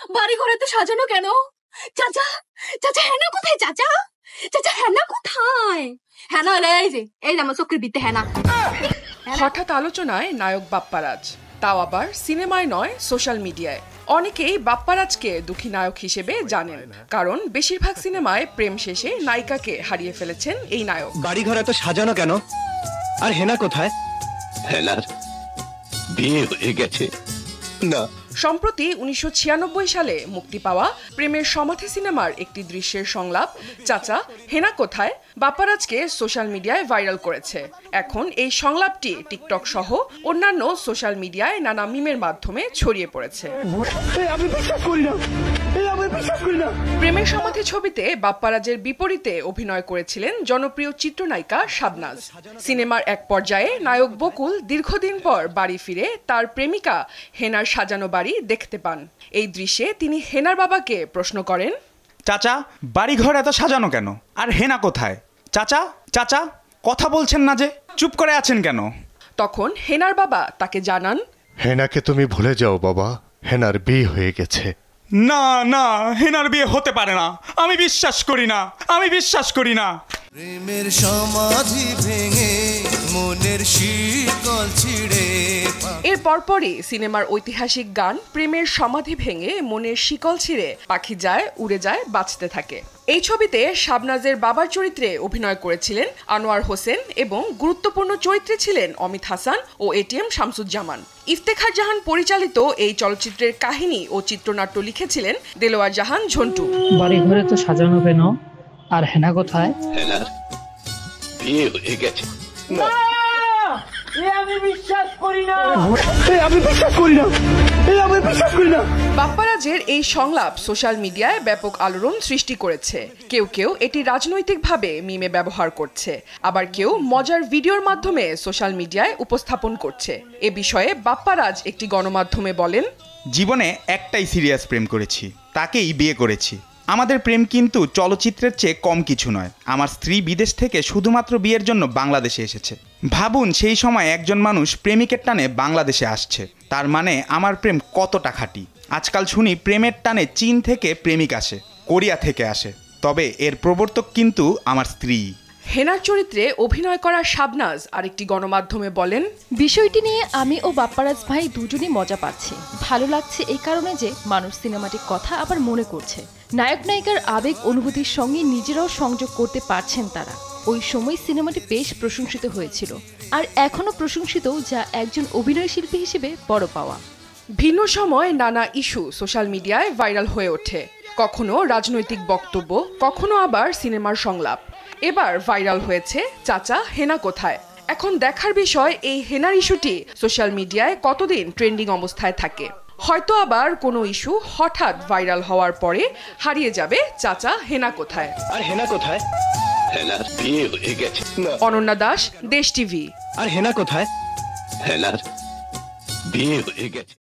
বাড়ি ঘরে তো সাজানো কেন? চাচা, চাচা হেনা কোথায়? চাচা, চাচা হেনা কোথায়? হেনা এই যে আমার চোখের বিতে হেনা। হঠাৎ আলোচনায় নায়ক বাপ্পারাজ, তাও আবার সিনেমায় নয় সোশ্যাল মিডিয়ায়। অনেকেই বাপ্পারাজকে দুঃখী নায়ক হিসেবে জানেন, কারণ বেশিরভাগ সিনেমায় প্রেম শেষে নায়িকাকে হারিয়ে ফেলেছেন এই নায়ক। বাড়ি ঘর এত সাজানো কেন? আর হেনা কোথায়? হেনার বিয়ে হয়ে গেছে না। সম্প্রতি 1996 সালে মুক্তি পাওয়া প্রেমের সমাধি সিনেমার একটি দৃশ্যের সংলাপ চাচা হেনা কোথায় বাপ্পারাজকে সোশ্যাল মিডিয়ায় ভাইরাল করেছে। এখন এই সংলাপটি টিকটক সহ অন্যান্য সোশ্যাল মিডিয়ায় নানা মিমের মাধ্যমে ছড়িয়ে পড়েছে। প্রেমের সমাধি ছবিতে বাপ্পারাজের বিপরীতে অভিনয় করেছিলেন জনপ্রিয় চিত্রনায়িকা শাবনাজ। সিনেমার এক পর্যায়ে নায়ক বকুল দীর্ঘদিন পর বাড়ি ফিরে তার প্রেমিকা হেনার সাজানো বাড়ি দেখতে পান। এই দৃশ্যে তিনি হেনার বাবাকে প্রশ্ন করেন, চাচা বাড়িঘর এত সাজানো কেন? আর হেনা কোথায়? চাচা চাচা কথা বলছেন না যে, চুপ করে আছেন কেন? তখন হেনার বাবা তাকে জানান, হেনাকে তুমি ভুলে যাও বাবা, হেনার বিয়ে হয়ে গেছে। না না, হেনার বিয়ে হতে পারে না, আমি বিশ্বাস করি না, আমি বিশ্বাস করি না। প্রেমের সমাধি ভেঙে মনের শিকল ছিঁড়ে। এর পরপরই সিনেমার ঐতিহাসিক গান প্রেমের সমাধি ভেঙে মনের শিকল ছিঁড়ে পাখি যায় উড়ে যায় বাঁচতে থাকে। এই ছবিতে শাবনাজের বাবার চরিত্রে অভিনয় করেছিলেন আনোয়ার হোসেন এবং গুরুত্বপূর্ণ চরিত্রে ছিলেন অমিত হাসান ও এটিএম শামসুজ্জামান। ইফতেখার জাহান পরিচালিত এই চলচ্চিত্রের কাহিনী ও চিত্রনাট্য লিখেছিলেন দেলোয়ার জাহান ঝন্টু। বাড়ি ঘরে তো সাজানো কেন? আর হেনা কোথায়? হেনার বিয়ে হয়ে গেছে না। বাপ্পারাজের এই সংলাপ সোশ্যাল মিডিয়ায় ব্যাপক আলোড়ন সৃষ্টি করেছে। কেউ কেউ এটি রাজনৈতিকভাবে মিমে ব্যবহার করছে, আবার কেউ মজার ভিডিওর মাধ্যমে সোশ্যাল মিডিয়ায় উপস্থাপন করছে। এ বিষয়ে বাপ্পারাজ একটি গণমাধ্যমে বলেন, জীবনে একটাই সিরিয়াস প্রেম করেছি, তাকেই বিয়ে করেছি। আমাদের প্রেম কিন্তু চলচ্চিত্রের চেয়ে কম কিছু নয়। আমার স্ত্রী বিদেশ থেকে শুধুমাত্র বিয়ের জন্য বাংলাদেশে এসেছে। ভাবুন সেই সময় একজন মানুষ প্রেমিকের টানে বাংলাদেশে আসছে, তার মানে আমার প্রেম কতটা খাঁটি। আজকাল শুনি প্রেমের টানে চীন থেকে প্রেমিক আসে, কোরিয়া থেকে আসে, তবে এর প্রবর্তক কিন্তু আমার স্ত্রী। হেনার চরিত্রে অভিনয় করা শাবনাজ আরেকটি গণমাধ্যমে বলেন, বিষয়টি নিয়ে আমি ও বাপ্পারাজ ভাই দুজনই মজা পাচ্ছি। ভালো লাগছে এই কারণে যে মানুষ সিনেমাটির কথা আবার মনে করছে। নায়ক নায়িকার আবেগ অনুভূতির সঙ্গে নিজেরাও সংযোগ করতে পারছেন তারা। ওই সময় সিনেমাটি বেশ প্রশংসিত হয়েছিল, আর এখনো প্রশংসিত, যা একজন অভিনয় শিল্পী হিসেবে বড় পাওয়া। ভিন্ন সময় নানা ইস্যু সোশ্যাল মিডিয়ায় ভাইরাল হয়ে ওঠে, কখনো রাজনৈতিক বক্তব্য, কখনো আবার সিনেমার সংলাপ। এবার ভাইরাল হয়েছে চাচা হেনা কোথায়। এখন দেখার বিষয় এই হেনার ইস্যুটি সোশ্যাল মিডিয়ায় কতদিন ট্রেন্ডিং অবস্থায় থাকে। হয়তো আবার কোনো ইস্যু হঠাৎ ভাইরাল হওয়ার পরে হারিয়ে যাবে চাচা হেনা কোথায়। আর হেনা কোথায়? হেনার বিয়ে হয়ে গেছে না। অনন্যা দাস, দেশ টিভি। আর হেনা কোথায়? হেনার বিয়ে হয়ে গেছে।